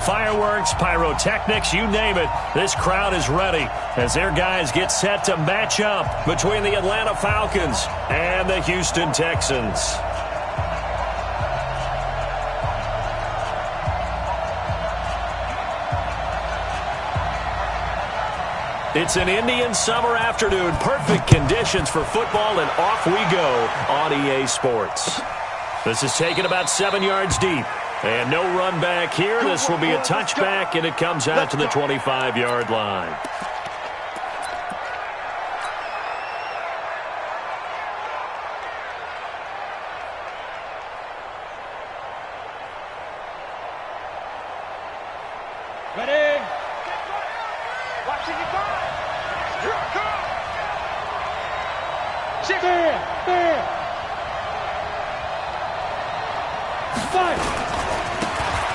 fireworks, pyrotechnics, you name it. This crowd is ready as their guys get set to match up between the Atlanta Falcons and the Houston Texans. It's an Indian summer afternoon. Perfect conditions for football, and off we go on EA Sports. This is taken about 7 yards deep. And no run back here. This will be a touchback, and it comes out to the 25-yard line. Ready? Watching it go. Here it comes. There. Fight.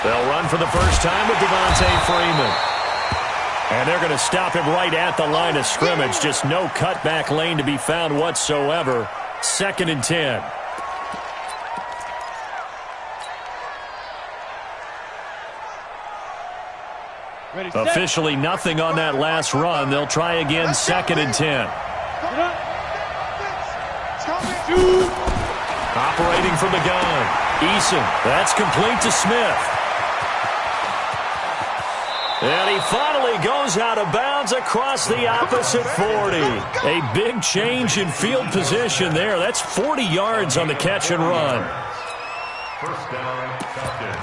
They'll run for the first time with Devontae Freeman. And they're going to stop him right at the line of scrimmage. Just no cutback lane to be found whatsoever. 2nd and 10. Ready, Officially nothing on that last run. They'll try again 2nd and 10. Operating from the gun. Eason. That's complete to Smith. And he finally goes out of bounds across the opposite 40. A big change in field position there. That's 40 yards on the catch and run. First down, Falcons.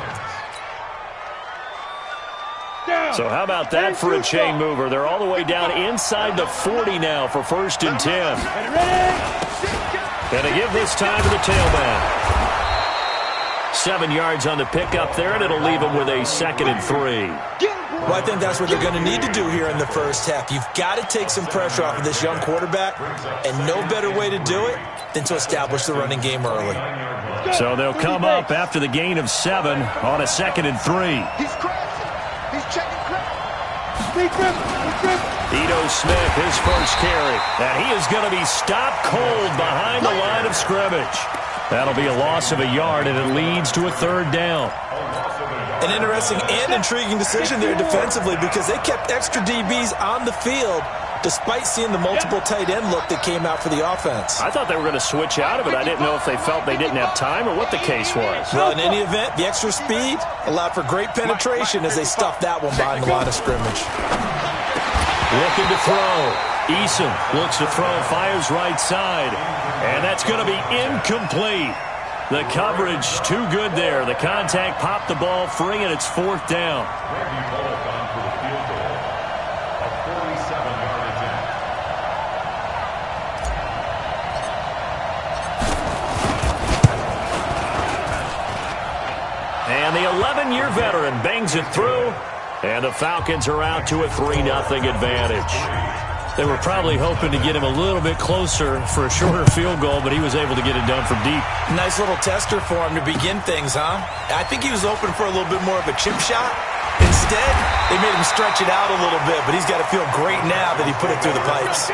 So how about that for a chain mover? They're all the way down inside the 40 now for 1st and 10. And they give this time to the tailback. 7 yards on the pickup there, and it'll leave them with a 2nd and 3. Well, I think that's what they're going to need to do here in the first half. You've got to take some pressure off of this young quarterback, and no better way to do it than to establish the running game early. So they'll come up after the gain of 7 on a 2nd and 3. He's crashing. He's checking crash. Ito Smith, his first carry. And he is going to be stopped cold behind the line of scrimmage. That'll be a loss of a yard, and it leads to a 3rd down. An interesting and intriguing decision there defensively because they kept extra DBs on the field despite seeing the multiple tight end look that came out for the offense. I thought they were going to switch out of it. I didn't know if they felt they didn't have time or what the case was. Well, in any event, the extra speed allowed for great penetration as they stuffed that one behind the line of scrimmage. Looking to throw. Eason looks to throw, fires right side. And that's going to be incomplete. The coverage too good there. The contact popped the ball free, and it's 4th down. And the 11-year veteran bangs it through, and the Falcons are out to a 3-0 advantage. They were probably hoping to get him a little bit closer for a shorter field goal, but he was able to get it done from deep. Nice little tester for him to begin things, huh? I think he was open for a little bit more of a chip shot. Instead, they made him stretch it out a little bit, but he's got to feel great now that he put it through the pipes.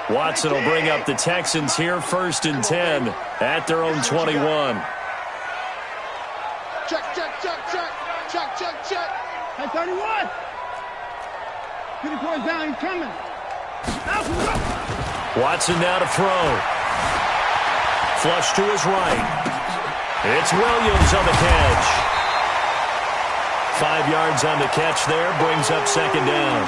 Watson will bring up the Texans here, 1st and 10 at their own 21. Check. Hey, 31. Get the boys down. He's coming. Watson now to throw. Flush to his right. It's Williams on the catch. 5 yards on the catch there. Brings up 2nd down.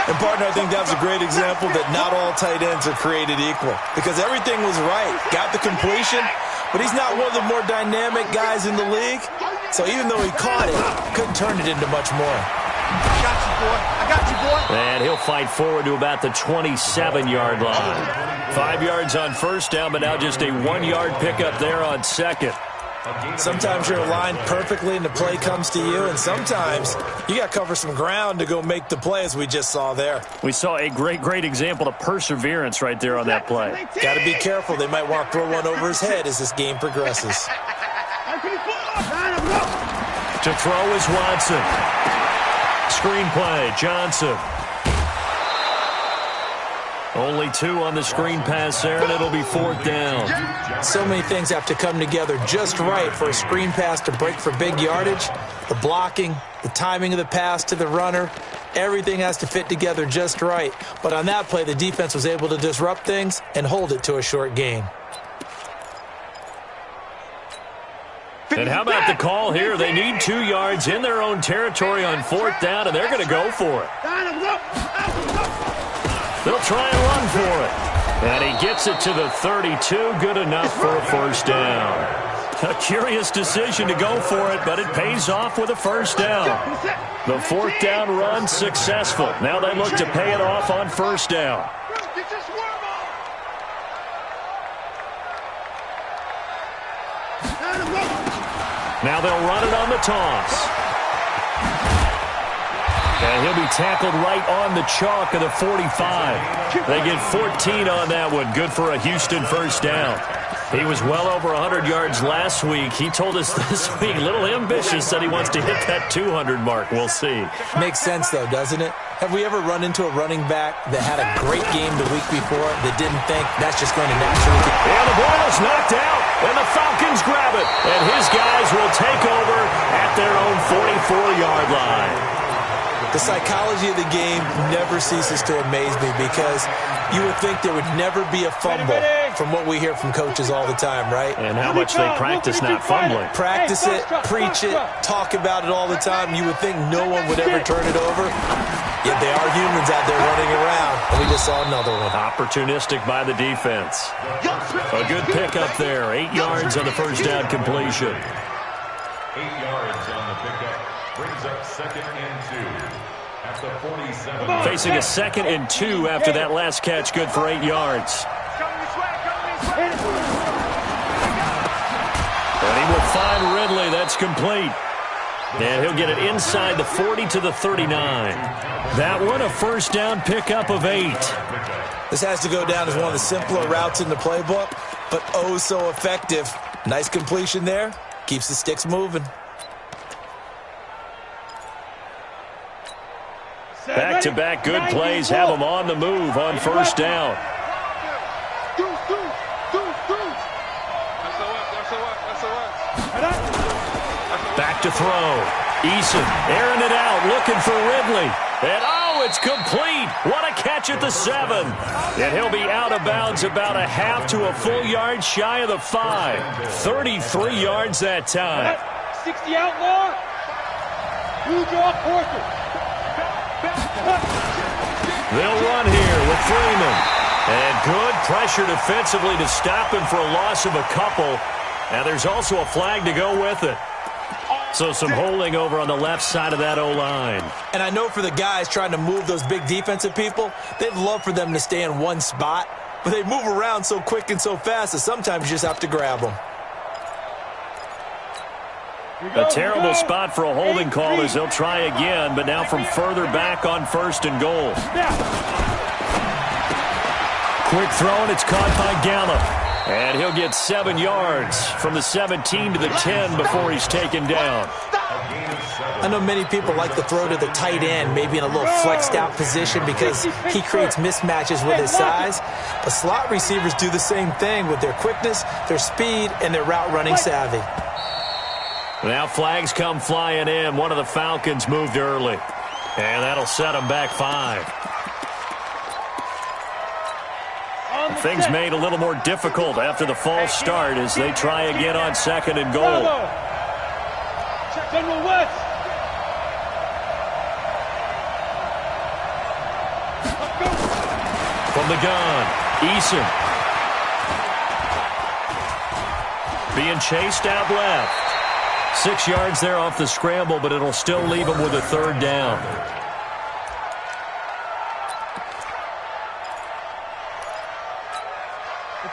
And, partner, I think that was a great example that not all tight ends are created equal because everything was right. Got the completion, but he's not one of the more dynamic guys in the league. So even though he caught it, couldn't turn it into much more. I got you, boy. And he'll fight forward to about the 27-yard line. 5 yards on 1st down, but now just a 1-yard pickup there on 2nd. Sometimes you're aligned perfectly and the play comes to you, and sometimes you got to cover some ground to go make the play as we just saw there. We saw a great example of perseverance right there on that play. Got to be careful. They might want to throw one over his head as this game progresses. To throw is Watson. Screenplay, Johnson. Only 2 on the screen pass there, and it'll be 4th down. So many things have to come together just right for a screen pass to break for big yardage. The blocking, the timing of the pass to the runner, everything has to fit together just right. But on that play, the defense was able to disrupt things and hold it to a short gain. And how about the call here? They need 2 yards in their own territory on 4th down, and they're going to go for it. They'll try and run for it. And he gets it to the 32. Good enough for a 1st down. A curious decision to go for it, but it pays off with a 1st down. The 4th down run successful. Now they look to pay it off on 1st down. Now they'll run it on the toss. And he'll be tackled right on the chalk of the 45. They get 14 on that one. Good for a Houston 1st down. He was well over 100 yards last week. He told us this week, a little ambitious, said he wants to hit that 200 mark. We'll see. Makes sense, though, doesn't it? Have we ever run into a running back that had a great game the week before that didn't think that's just going to naturally get... And the ball is knocked out, and the Falcons grab it. And his guys will take over at their own 44-yard line. The psychology of the game never ceases to amaze me because you would think there would never be a fumble from what we hear from coaches all the time, right? And how much they practice not fumbling. Practice it, preach it, talk about it all the time. You would think no one would ever turn it over. Yet they are humans out there running around, and we just saw another one. Opportunistic by the defense. A good pickup there. 8 yards on the 1st down completion. 8 yards on the pickup. Brings up 2nd and 2 at the 47. Facing a 2nd and 2 after that last catch. Good for 8 yards. And he will find Ridley. That's complete. And he'll get it inside the 40 to the 39. That one, a 1st down pickup of 8. This has to go down as one of the simpler routes in the playbook, but oh so effective. Nice completion there. Keeps the sticks moving. Back-to-back good plays have them on the move on 1st down. Back to throw. Eason airing it out, looking for Ridley. And oh, it's complete. What a catch at the 7. And he'll be out of bounds about a half to a full yard shy of the 5. 33 yards that time. 60 outlaw. Blue draw Porter. They'll run here with Freeman. And good pressure defensively to stop him for a loss of a couple. Now there's also a flag to go with it. So some holding over on the left side of that O-line. And I know for the guys trying to move those big defensive people, they'd love for them to stay in one spot. But they move around so quick and so fast that sometimes you just have to grab them. A terrible spot for a holding call as they'll try again, but now from further back on 1st and goal. Quick throw, and it's caught by Gallup. And he'll get 7 yards from the 17 to the 10 before he's taken down. I know many people like to throw to the tight end, maybe in a little flexed out position because he creates mismatches with his size. But slot receivers do the same thing with their quickness, their speed, and their route running savvy. Now flags come flying in. One of the Falcons moved early. And that'll set them back 5. Things made a little more difficult after the false start as they try again on 2nd and goal. General West. From the gun, Eason. Being chased out left. 6 yards there off the scramble, but it'll still leave him with a 3rd down.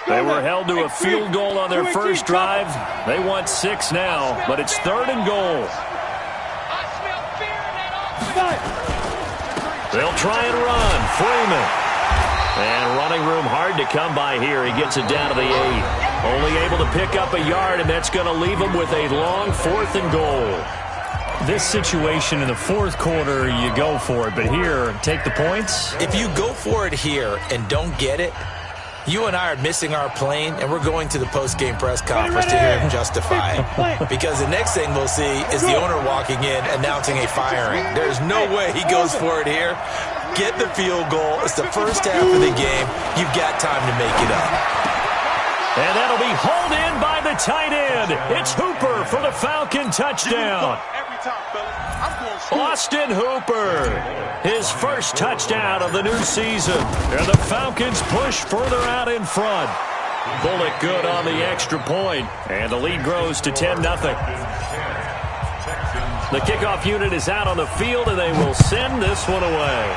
They were held to a field goal on their first drive. They want 6 now, but it's 3rd and goal. They'll try and run. Freeman. And running room hard to come by here. He gets it down to the 8. Only able to pick up a yard, and that's going to leave him with a long 4th and goal. this situation in the fourth quarter, you go for it. But here, take the points. If you go for it here and don't get it, you and I are missing our plane, and we're going to the post-game press conference to hear him justify it. Because the next thing we'll see is the owner walking in announcing a firing. There's no way he goes for it here. Get the field goal. It's the first half of the game. You've got time to make it up. And that'll be hauled in by the tight end. It's Hooper for the Falcon touchdown. Austin Hooper, his first touchdown of the new season. And the Falcons push further out in front. Bullock good on the extra point. And the lead grows to 10-0. The kickoff unit is out on the field, and they will send this one away.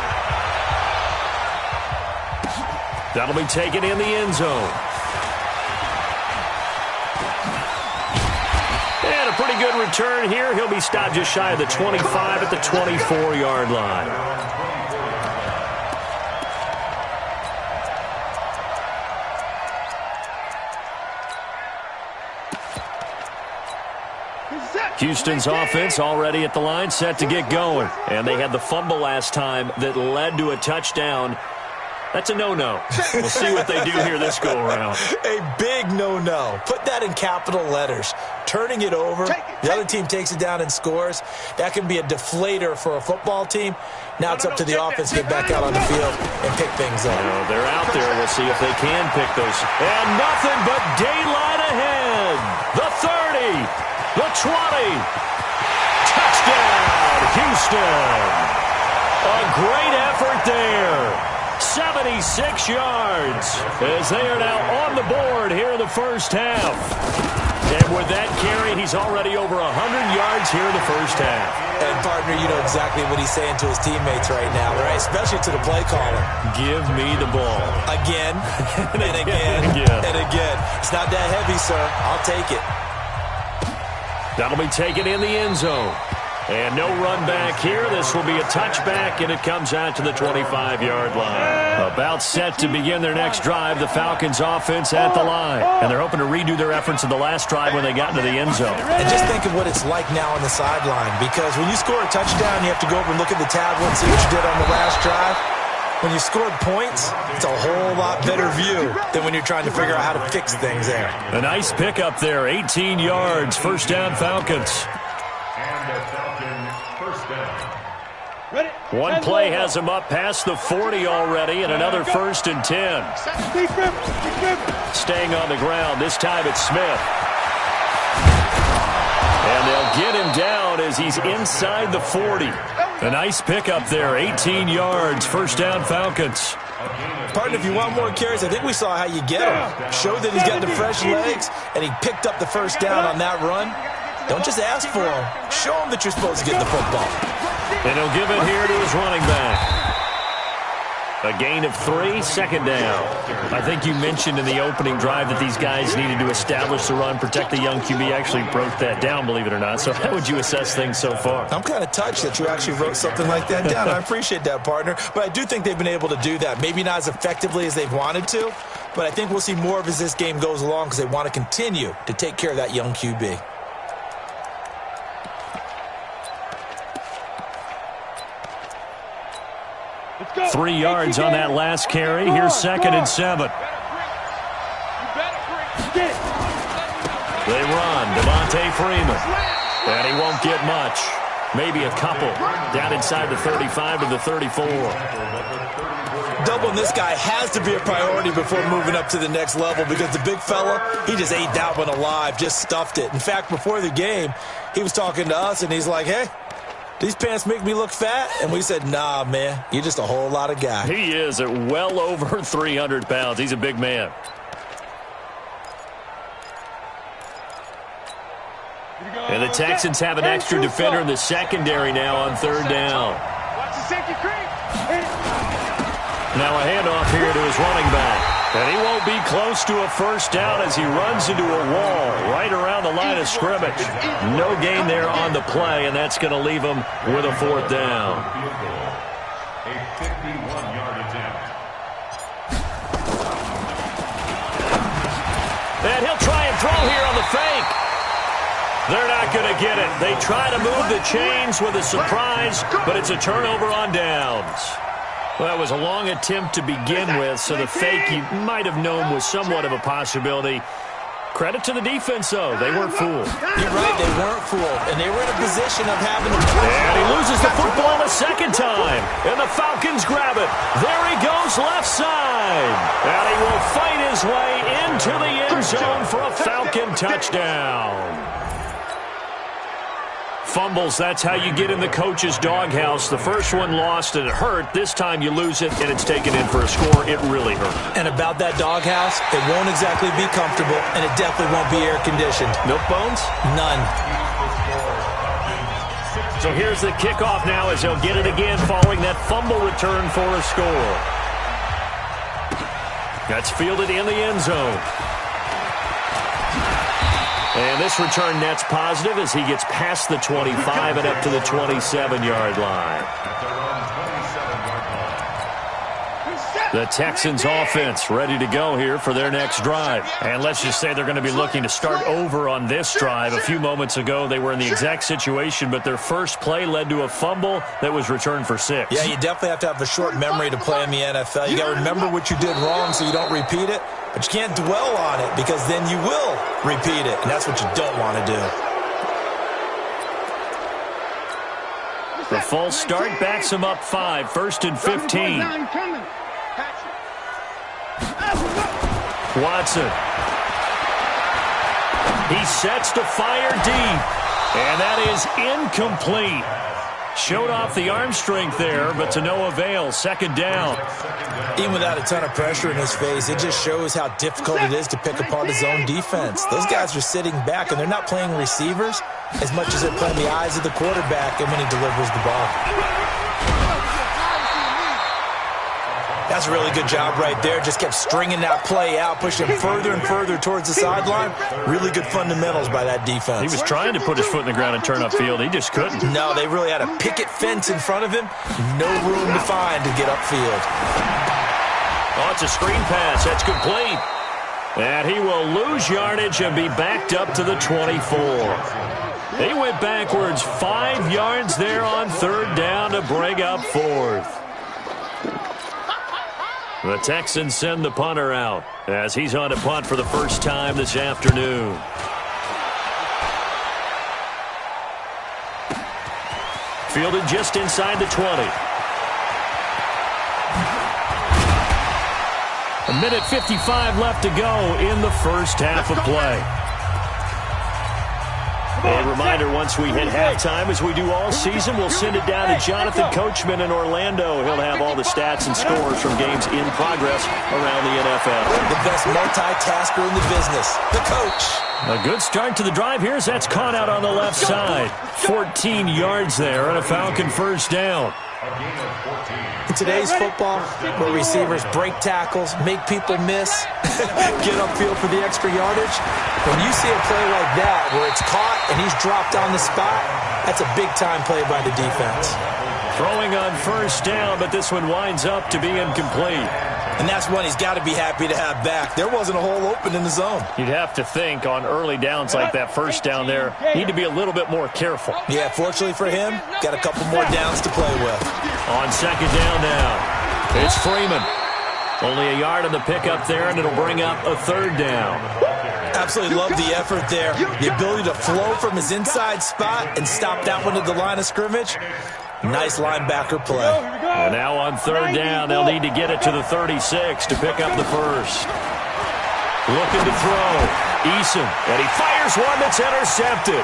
That'll be taken in the end zone. And a pretty good return here. He'll be stopped just shy of the 25 at the 24-yard line. Houston's offense already at the line, set to get going. And they had the fumble last time that led to a touchdown. That's a no-no. We'll see what they do here this go-around. A big no-no. Put that in capital letters. Turning it over, the other team takes it down and scores. That can be a deflator for a football team. Now it's up to the offense to get back out on the field and pick things up. They're out there. We'll see if they can pick those. And nothing but daylight ahead. The 30, the 20. Touchdown, Houston. A great effort there. 76 yards as they are now on the board here in the first half. And with that carry, he's already over 100 yards here in the first half. And, partner, you know exactly what he's saying to his teammates right now, right? Especially to the play caller. Give me the ball. Again, and again, and again. It's not that heavy, sir. I'll take it. That'll be taken in the end zone. And no run back here. This will be a touchback, and it comes out to the 25-yard line. About set to begin their next drive, the Falcons offense at the line. And they're hoping to redo their efforts in the last drive when they got into the end zone. And just think of what it's like now on the sideline, because when you score a touchdown, you have to go over and look at the tablet and see what you did on the last drive. When you scored points, it's a whole lot better view than when you're trying to figure out how to fix things there. A nice pickup there, 18 yards, first down Falcons. One play has him up past the 40 already, and another 1st and 10. Staying on the ground, this time it's Smith. And they'll get him down as he's inside the 40. A nice pickup there, 18 yards, first down Falcons. Partner, if you want more carries, I think we saw how you get him. Showed that he's got the fresh legs, and he picked up the first down on that run. Don't just ask for him. Show him that you're supposed to get the football. And he'll give it here to his running back. A gain of 3, second down. I think you mentioned in the opening drive that these guys needed to establish the run, protect the young QB. Actually broke that down, believe it or not. So how would you assess things so far? I'm kind of touched that you actually wrote something like that down. I appreciate that, partner. But I do think they've been able to do that. Maybe not as effectively as they've wanted to, but I think we'll see more of as this game goes along because they want to continue to take care of that young QB. 3 yards on that last carry. Here's 2nd and 7. They run. Devontae Freeman. And he won't get much. Maybe a couple. Down inside the 35 to the 34. Doubling this guy has to be a priority before moving up to the next level because the big fella, he just ate that one alive, just stuffed it. In fact, before the game, he was talking to us, and he's like, hey, these pants make me look fat? And we said, nah, man, you're just a whole lot of guy. He is at well over 300 pounds. He's a big man. And the Texans have an extra defender in the secondary now on 3rd down. Now a handoff here to his running back. And he won't be close to a first down as he runs into a wall right around the line of scrimmage. No gain there on the play, and that's going to leave him with a 4th down. A 51-yard attempt. And he'll try and throw here on the fake. They're not going to get it. They try to move the chains with a surprise, but it's a turnover on downs. Well, that was a long attempt to begin with, so the fake you might have known was somewhat of a possibility. Credit to the defense, though. They weren't fooled. You're right, they weren't fooled, and they were in a position of having to... And he loses the football a second time, and the Falcons grab it. There he goes, left side. And he will fight his way into the end zone for a Falcon touchdown. Fumbles, that's how you get in the coach's doghouse. The first one lost and it hurt. This time you lose it and it's taken in for a score. It really hurt. And about that doghouse, it won't exactly be comfortable, and it definitely won't be air-conditioned. Milk bones? None. So here's the kickoff now as they'll get it again following that fumble return for a score. That's fielded in the end zone. And this return net's positive as he gets past the 25 and up to the 27-yard line. The Texans offense ready to go here for their next drive. And let's just say they're going to be looking to start over on this drive. A few moments ago, they were in the exact situation, but their first play led to a fumble that was returned for 6. Yeah, you definitely have to have a short memory to play in the NFL. You got to remember what you did wrong so you don't repeat it. But you can't dwell on it because then you will repeat it, and that's what you don't want to do. The false start backs him up 5, 1st and 15. Watson. He sets to fire deep, and that is incomplete. Showed off the arm strength there, but to no avail. 2nd down. Even without a ton of pressure in his face, it just shows how difficult it is to pick apart his own defense. Those guys are sitting back, and they're not playing receivers as much as they're playing the eyes of the quarterback and when he delivers the ball. That's a really good job right there. Just kept stringing that play out, pushing him further and further towards the sideline. Really good fundamentals by that defense. He was trying to put his foot in the ground and turn upfield. He just couldn't. No, they really had a picket fence in front of him. No room to find to get upfield. Oh, it's a screen pass. That's complete. And he will lose yardage and be backed up to the 24. He went backwards 5 yards there on 3rd down to bring up 4th. The Texans send the punter out as he's on a punt for the first time this afternoon. Fielded just inside the 20. 1:55 left to go in the first half of play. A reminder, once we hit halftime, as we do all season, we'll send it down to Jonathan Coachman in Orlando. He'll have all the stats and scores from games in progress around the NFL. The best multitasker in the business, the coach. A good start to the drive here as that's caught out on the left side. 14 yards there and a Falcon first down. In today's football, where receivers break tackles, make people miss, get upfield for the extra yardage, when you see a play like that where it's caught and he's dropped on the spot, that's a big-time play by the defense. Throwing on first down, but this one winds up to be incomplete. And that's one he's got to be happy to have back. There wasn't a hole open in the zone. You'd have to think on early downs like that first down there, need to be a little bit more careful. Yeah, fortunately for him, got a couple more downs to play with. On 2nd down now, it's Freeman. Only a yard on the pickup there, and it'll bring up a 3rd down. Absolutely love the effort there. The ability to flow from his inside spot and stop that one at the line of scrimmage. Nice linebacker play. And now on 3rd down, they'll need to get it to the 36 to pick up the first. Looking to throw. Eason, and he fires one that's intercepted.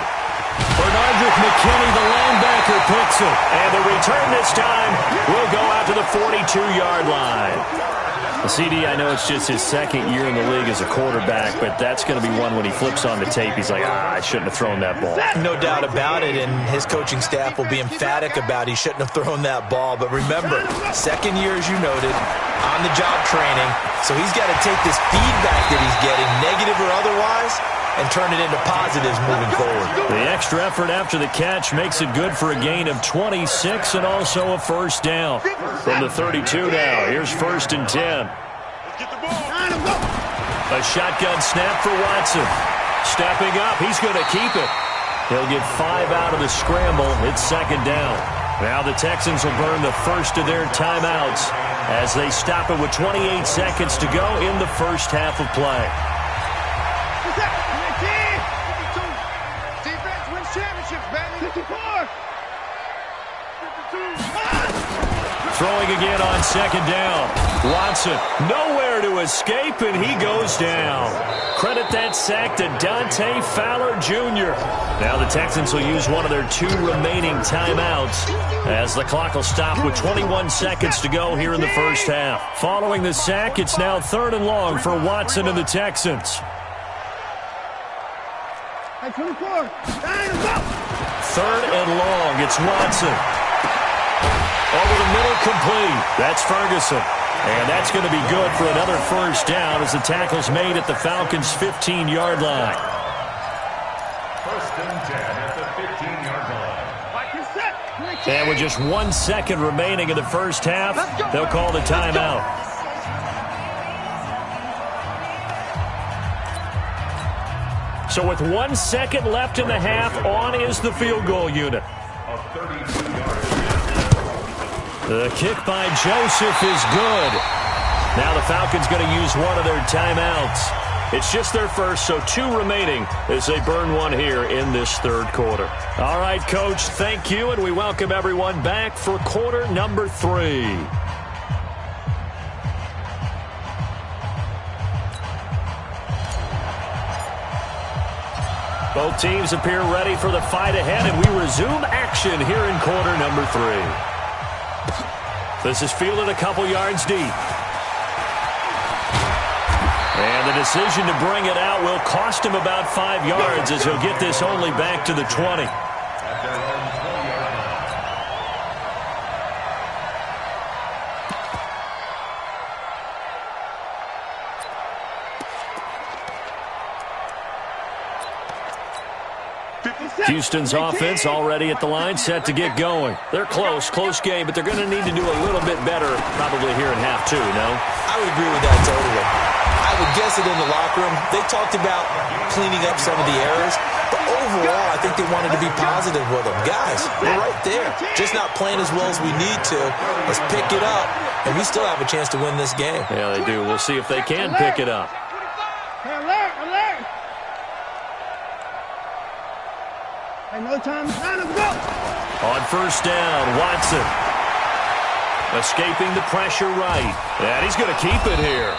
Bernardrick McKinney, the linebacker, picks it. And the return this time will go out to the 42-yard line. CD, I know it's just his 2nd year in the league as a quarterback, but that's going to be one when he flips on the tape. He's like, I shouldn't have thrown that ball. No doubt about it, and his coaching staff will be emphatic about he shouldn't have thrown that ball. But remember, 2nd year, as you noted, on-the-job training, so he's got to take this feedback that he's getting, negative or otherwise, and turn it into positives moving forward. The extra effort after the catch makes it good for a gain of 26 and also a first down. From the 32 now, here's 1st and 10. A shotgun snap for Watson. Stepping up, he's going to keep it. He'll get 5 out of the scramble. It's second down. Now the Texans will burn the first of their timeouts as they stop it with 28 seconds to go in the first half of play. Defense wins championships, baby. 54. Throwing again on second down. Watson nowhere to escape, and he goes down. Credit that sack to Dante Fowler Jr. Now the Texans will use one of their 2 remaining timeouts as the clock will stop with 21 seconds to go here in the first half. Following the sack, it's now 3rd and long for Watson and the Texans. 24. 3rd and long. It's Watson. Over the middle, complete. That's Ferguson. And that's going to be good for another first down as the tackle's made at the Falcons' 15-yard line. 1st and 10 at the 15-yard line. And with just 1 second remaining in the first half, they'll call the timeout. So with 1 second left in the half, on is the field goal unit. A 32-yard. The kick by Joseph is good. Now the Falcons going to use one of their timeouts. It's just their first, so 2 remaining as they burn one here in this 3rd quarter. All right, Coach, thank you, and we welcome everyone back for quarter number 3. Both teams appear ready for the fight ahead, and we resume action here in quarter number 3. This is fielded a couple yards deep. And the decision to bring it out will cost him about 5 yards as he'll get this only back to the 20. At their own 20-yard line. Houston's offense already at the line, set to get going. They're close game, but they're going to need to do a little bit better probably here in half 2, no? I would agree with that totally. I would guess it in the locker room. They talked about cleaning up some of the errors, but overall, I think they wanted to be positive with them. Guys, we're right there. Just not playing as well as we need to. Let's pick it up, and we still have a chance to win this game. Yeah, they do. We'll see if they can pick it up. Alert. No time to go. On first down, Watson. Escaping the pressure right. And he's going to keep it here.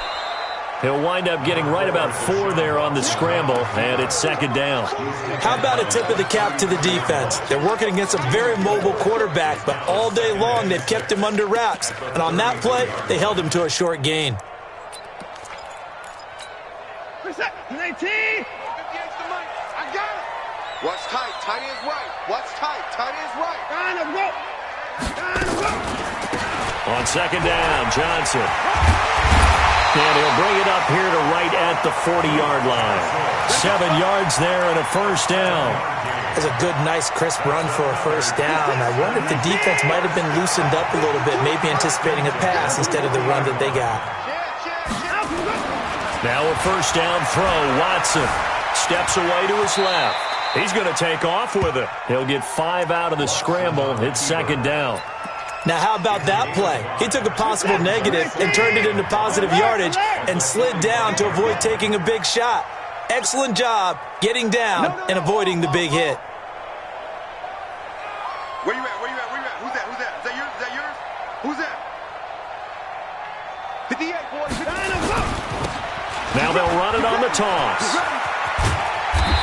He'll wind up getting right about 4 there on the scramble, and it's second down. How about a tip of the cap to the defense? They're working against a very mobile quarterback, but all day long they've kept him under wraps. And on that play, they held him to a short gain. 19. Watch tight, tight is right. Watch tight, tight is right. Time to go. On second down, Johnson. And he'll bring it up here to right at the 40-yard line. 7 yards there and a first down. That's a good, nice, crisp run for a first down. I wonder if the defense might have been loosened up a little bit, maybe anticipating a pass instead of the run that they got. Now a first down throw, Watson. Steps away to his left. He's going to take off with it. He'll get 5 out of the scramble. It's second down. Now, how about that play? He took a possible negative and turned it into positive yardage and slid down to avoid taking a big shot. Excellent job getting down and avoiding the big hit. Where you at? Who's that? Is that yours? Who's that? 58, boys. Now they'll run it on the toss.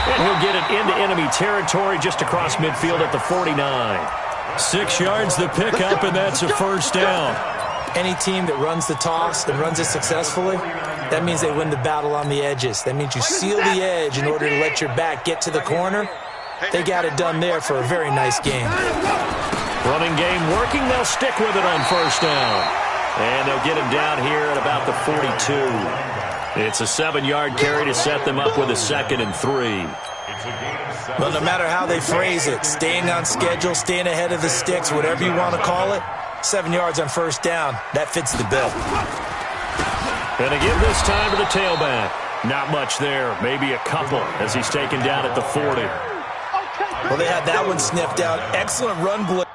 And he'll get it into enemy territory just across midfield at the 49. 6 yards the pickup, and that's a first down. Any team that runs the toss and runs it successfully, that means they win the battle on the edges. That means you seal the edge in order to let your back get to the corner. They got it done there for a very nice game. Running game working. They'll stick with it on first down. And they'll get him down here at about the 42. It's a 7-yard carry to set them up with a 2nd and 3. Well, no matter how they phrase it, staying on schedule, staying ahead of the sticks, whatever you want to call it, 7 yards on first down, that fits the bill. Going to give this time to the tailback. Not much there, maybe a couple as he's taken down at the 40. Well, they had that one sniffed out. Excellent run blitz.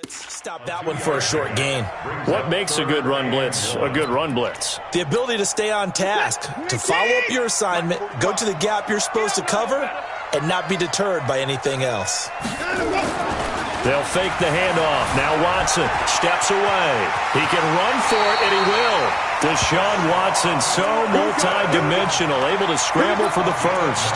Stop that one for a short gain. What makes a good run blitz a good run blitz? The ability to stay on task, to follow up your assignment, go to the gap you're supposed to cover, and not be deterred by anything else. They'll fake the handoff. Now Watson steps away. He can run for it, and he will. Deshaun Watson, so multi-dimensional, able to scramble for the first.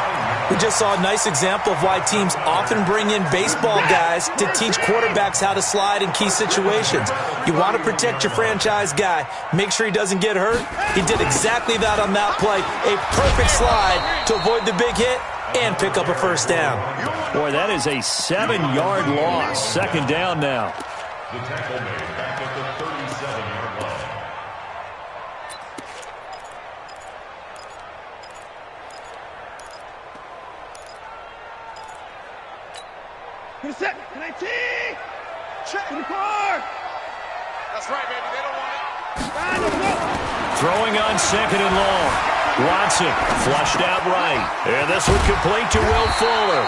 We just saw a nice example of why teams often bring in baseball guys to teach quarterbacks how to slide in key situations. You want to protect your franchise guy. Make sure he doesn't get hurt. He did exactly that on that play. A perfect slide to avoid the big hit and pick up a first down. Boy, that is a 7-yard loss. Second down now. The tackle made back at the 37-yard line. Get a set. Can I tee? Check. In the car. That's right, baby. They don't want it. Throwing on second and long. Watson flushed out right. And this one complete to Will Fuller.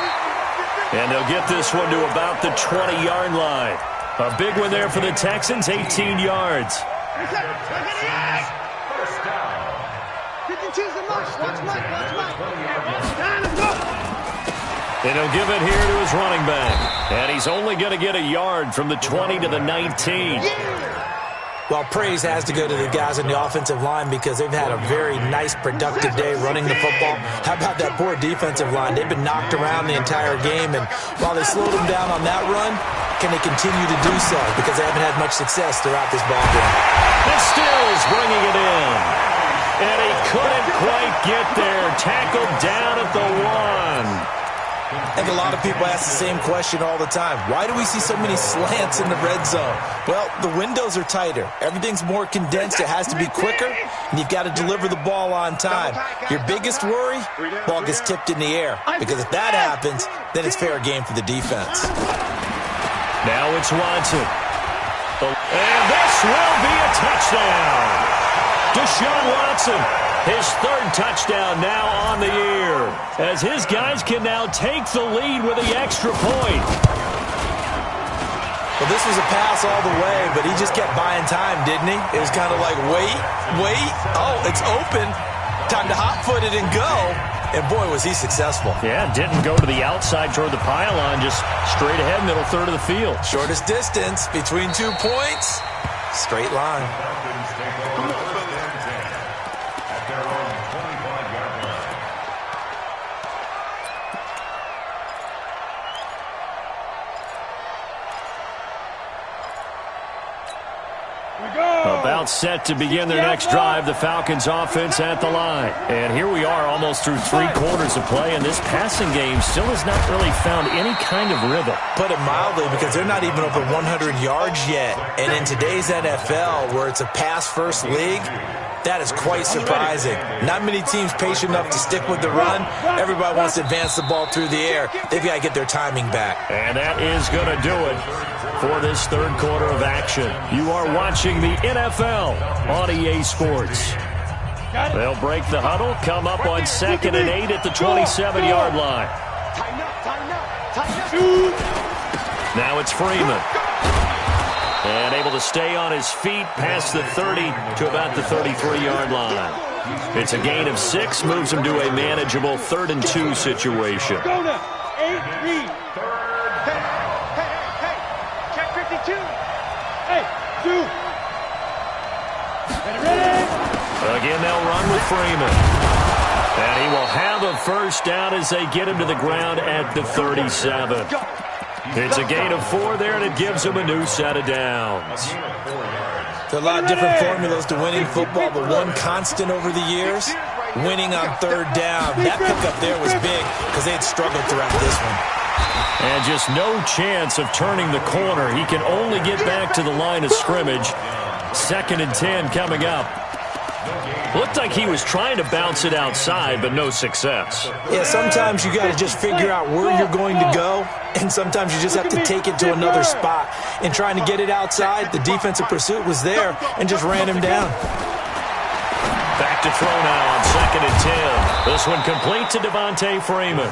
And they'll get this one to about the 20-yard line. A big one there for the Texans, 18 yards. First down. 52's the mark. Watch Mike. Down and go. And he'll give it here to his running back. And he's only going to get a yard from the 20 to the 19. Well, praise has to go to the guys on the offensive line because they've had a very nice, productive day running the football. How about that poor defensive line? They've been knocked around the entire game, and while they slowed them down on that run, can they continue to do so? Because they haven't had much success throughout this ball game. And Stills bringing it in. And he couldn't quite get there. Tackled down at the 1. I think a lot of people ask the same question all the time. Why do we see so many slants in the red zone? Well, the windows are tighter. Everything's more condensed. It has to be quicker, and you've got to deliver the ball on time. Your biggest worry, ball gets tipped in the air. Because if that happens, then it's fair game for the defense. Now it's Watson. And this will be a touchdown. Deshaun Watson. His third touchdown now on the year, as his guys can now take the lead with the extra point. Well, this was a pass all the way, but he just kept buying time, didn't he? It was kind of like, wait. Oh, it's open. Time to hot-foot it and go. And, boy, was he successful. Yeah, didn't go to the outside toward the pylon, just straight ahead, middle third of the field. Shortest distance between 2 points, straight line. About set to begin their next drive, the Falcons offense at the line. And here we are almost through 3 quarters of play, and this passing game still has not really found any kind of rhythm. Put it mildly, because they're not even over 100 yards yet. And in today's NFL, where it's a pass-first league, that is quite surprising. Not many teams patient enough to stick with the run. Everybody wants to advance the ball through the air. They've got to get their timing back. And that is going to do it for this third quarter of action. You are watching the NFL on EA Sports. They'll break the huddle, come up on 2nd and 8 at the 27-yard line. Now it's Freeman. And able to stay on his feet past the 30 to about the 33-yard line. It's a gain of 6, moves him to a manageable 3rd and 2 situation. Go now. 8, read. Hey, check 52. Hey, 2. Ready. Again, they'll run with Freeman. And he will have a first down as they get him to the ground at the 37. It's a gain of 4 there, and it gives him a new set of downs. There are a lot of different formulas to winning football, but one constant over the years, winning on 3rd down. That pickup there was big because they had struggled throughout this one. And just no chance of turning the corner. He can only get back to the line of scrimmage. 2nd and 10 coming up. Looked like he was trying to bounce it outside, but no success. Yeah, sometimes you got to just figure out where you're going to go, and sometimes you just have to take it to another spot. In trying to get it outside, the defensive pursuit was there and just ran him down. Back to throw now on 2nd and 10. This one complete to Devontae Freeman.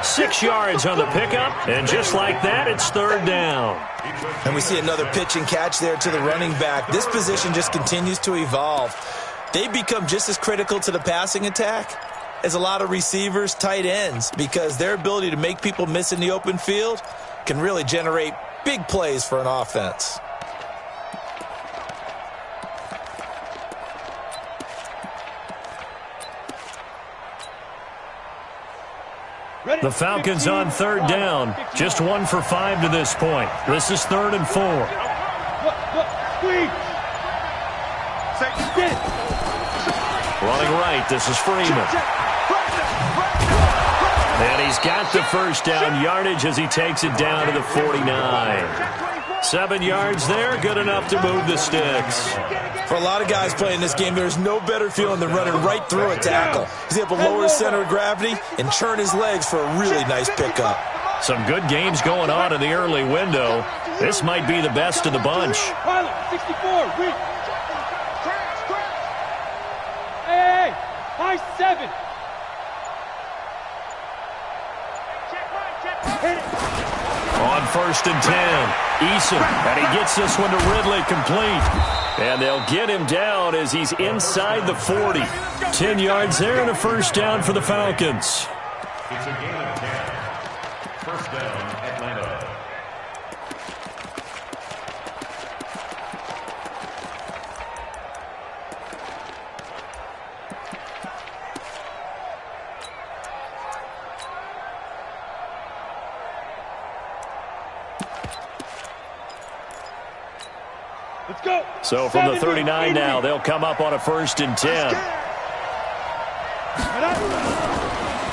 6 yards on the pickup, and just like that, it's 3rd down. And we see another pitch and catch there to the running back. This position just continues to evolve. They become just as critical to the passing attack as a lot of receivers, tight ends, because their ability to make people miss in the open field can really generate big plays for an offense. The Falcons on 3rd down. Just 1 for 5 to this point. This is 3rd and 4. Running right, this is Freeman. And he's got the first down yardage as he takes it down to the 49. 7 yards there, good enough to move the sticks. For a lot of guys playing this game, there's no better feeling than running right through a tackle. He's able to lower his center of gravity and churn his legs for a really nice pickup. Some good games going on in the early window. This might be the best of the bunch. 64, read. Hey, high 7. Hit it. On 1st and 10, Eason, and he gets this one to Ridley complete. And they'll get him down as he's inside the 40. 10 yards there and a first down for the Falcons. It's a gain of 10. First down, Atlanta. Let's go. So from the 39 now, they'll come up on a 1st and 10.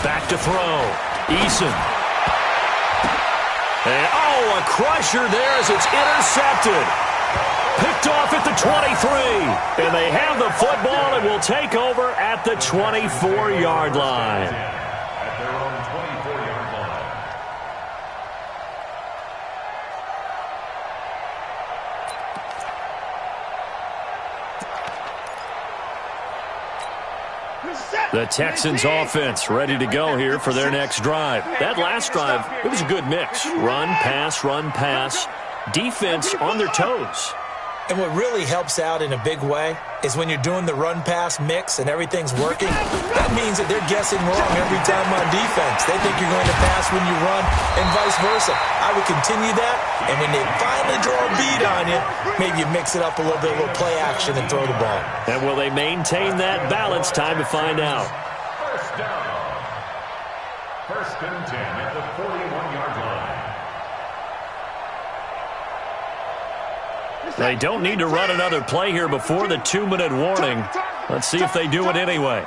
Back to throw. Eason. And, a crusher there as it's intercepted. Picked off at the 23. And they have the football and will take over at the 24-yard line. At their own 24-yard line. The Texans offense ready to go here for their next drive. That last drive, it was a good mix. Run, pass, defense on their toes. And what really helps out in a big way is when you're doing the run-pass mix and everything's working, that means that they're guessing wrong every time on defense. They think you're going to pass when you run and vice versa. I would continue that, and when they finally draw a bead on you, maybe you mix it up a little bit, a little play action, and throw the ball. And will they maintain that balance? Time to find out. First down. 1st and 10 at the 41-yard line. They don't need to run another play here before the 2-minute warning. Let's see if they do it anyway.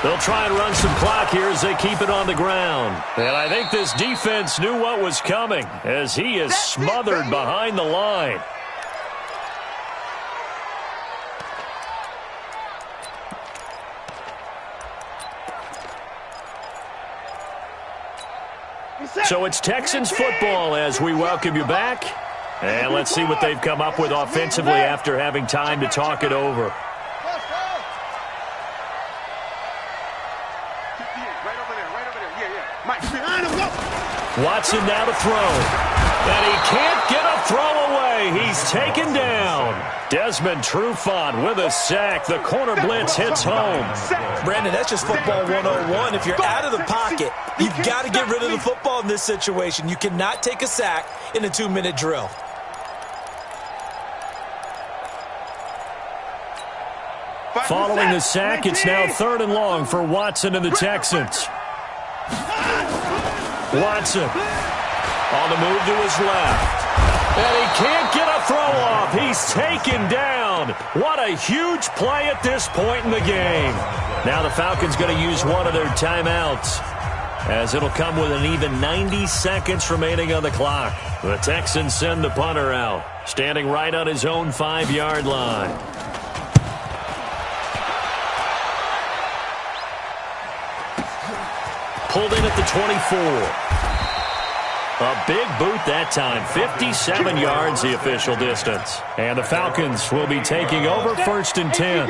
They'll try and run some clock here as they keep it on the ground. And I think this defense knew what was coming as he is smothered behind the line. So it's Texans football as we welcome you back. And let's see what they've come up with offensively after having time to talk it over. Watson now to throw. And he can't get a throw away. He's taken down. Desmond Trufant with a sack. The corner blitz hits home. Brandon, that's just football 101. If you're out of the pocket, you've got to get rid of the football in this situation. You cannot take a sack in a 2-minute drill. Following the sack, it's now 3rd and long for Watson and the Texans. Watson on the move to his left. And he can't get a throw off. He's taken down. What a huge play at this point in the game. Now the Falcons going to use one of their timeouts, as it'll come with an even 90 seconds remaining on the clock. The Texans send the punter out, standing right on his own 5-yard line. Pulled in at the 24. A big boot that time. 57 yards the official distance. And the Falcons will be taking over 1st and 10.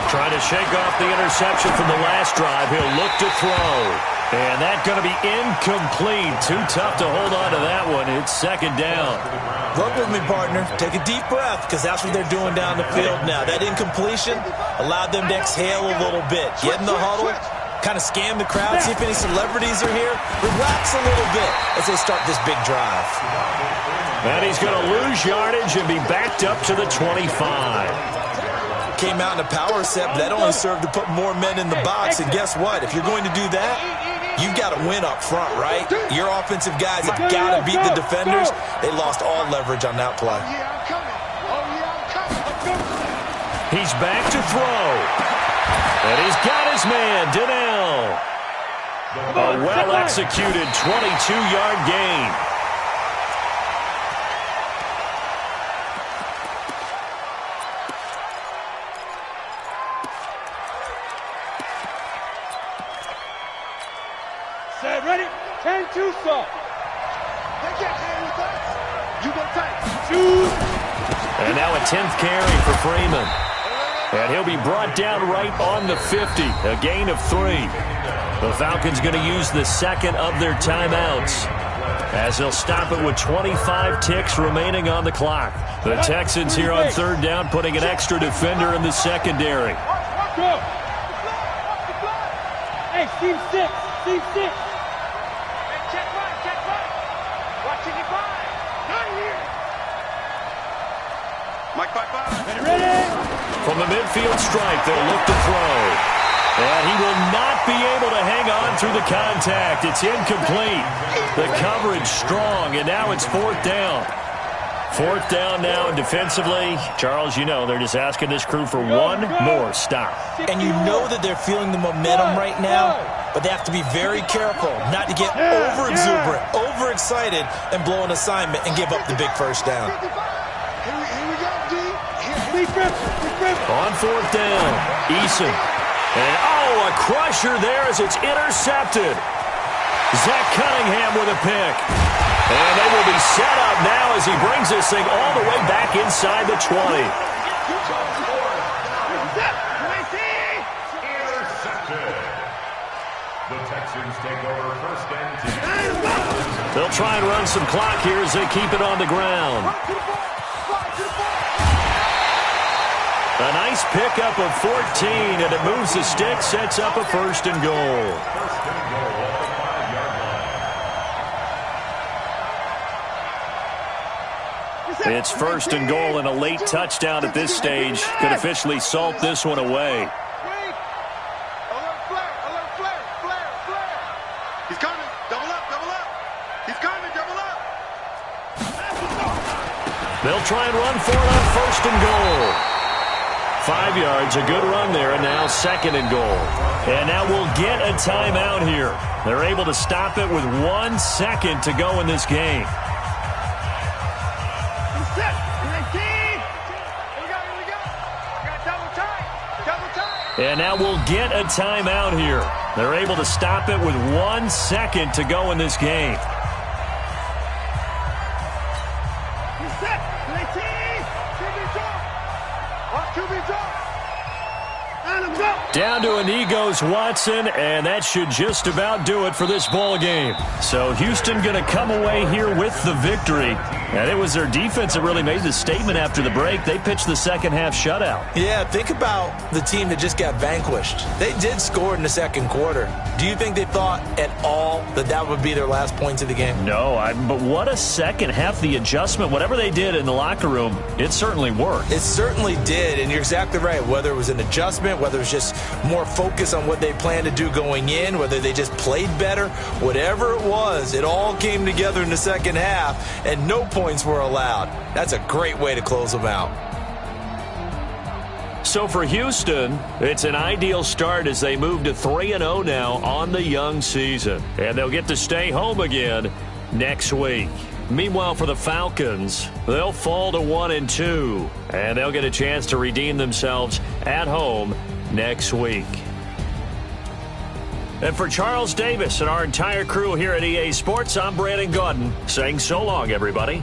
Trying to shake off the interception from the last drive. He'll look to throw. And that's going to be incomplete. Too tough to hold on to that one. It's 2nd down. Look with me, partner. Take a deep breath, because that's what they're doing down the field now. That incompletion allowed them to exhale a little bit. Get in the huddle, kind of scan the crowd, see if any celebrities are here. Relax a little bit as they start this big drive. And he's going to lose yardage and be backed up to the 25. Came out in a power set, but that only served to put more men in the box. And guess what? If you're going to do that, you've got to win up front, right? Your offensive guys have got to beat the defenders. They lost all leverage on that play. He's back to throw. And he's got his man, Donnell. A well-executed 22-yard gain. Set, ready? 10-2, sir. They can't carry with us. You go tight. Shoot. And now a 10th carry for Freeman. And he'll be brought down right on the 50. A gain of 3. The Falcons going to use the 2nd of their timeouts, as they'll stop it with 25 ticks remaining on the clock. The Texans here on 3rd down, putting an extra defender in the secondary. Go. Hey, team 6. Team 6. Check right. Watching it by. Not here. Mike 5-5. Ready? From the midfield stripe, they'll look to throw. And he will not be able to hang on through the contact. It's incomplete. The coverage strong, and now it's 4th down. 4th down now, and defensively, Charles, you know, they're just asking this crew for one more stop. And you know that they're feeling the momentum right now, but they have to be very careful not to get over-exuberant, overexcited, and blow an assignment and give up the big 1st down. Here we go, D. On 4th down, Eason. And, a crusher there as it's intercepted. Zach Cunningham with a pick. And they will be set up now as he brings this thing all the way back inside the 20. Intercepted. The Texans take over 1st and 10. They'll try and run some clock here as they keep it on the ground. A nice pickup of 14, and it moves the stick, sets up a 1st and goal. 1st and goal at the 5-yard line. It's 1st and goal, and a late touchdown at this stage could officially salt this one away. Alert flare. He's coming. Double up. He's coming. Double up. They'll try and run for it on 1st and goal. 5 yards, a good run there, and now 2nd and goal. And now we'll get a timeout here. They're able to stop it with 1 second to go in this game. And now we'll get a timeout here. They're able to stop it with 1 second to go in this game. Down to a knee goes Watson, and that should just about do it for this ball game. So Houston going to come away here with the victory. And it was their defense that really made the statement after the break. They pitched the second half shutout. Yeah, think about the team that just got vanquished. They did score in the second quarter. Do you think they thought at all that that would be their last points of the game? No, but what a second half. The adjustment, whatever they did in the locker room, it certainly worked. It certainly did, and you're exactly right. Whether it was an adjustment, whether it was just more focus on what they planned to do going in, whether they just played better, whatever it was, it all came together in the second half, and no points were allowed. That's a great way to close them out. So for Houston, it's an ideal start as they move to 3-0 now on the young season. And they'll get to stay home again next week. Meanwhile, for the Falcons, they'll fall to 1-2, and they'll get a chance to redeem themselves at home next week. And for Charles Davis and our entire crew here at EA Sports, I'm Brandon Gaudin saying so long, everybody.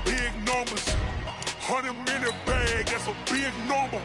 Big numbers, 100-minute bag, that's a big number.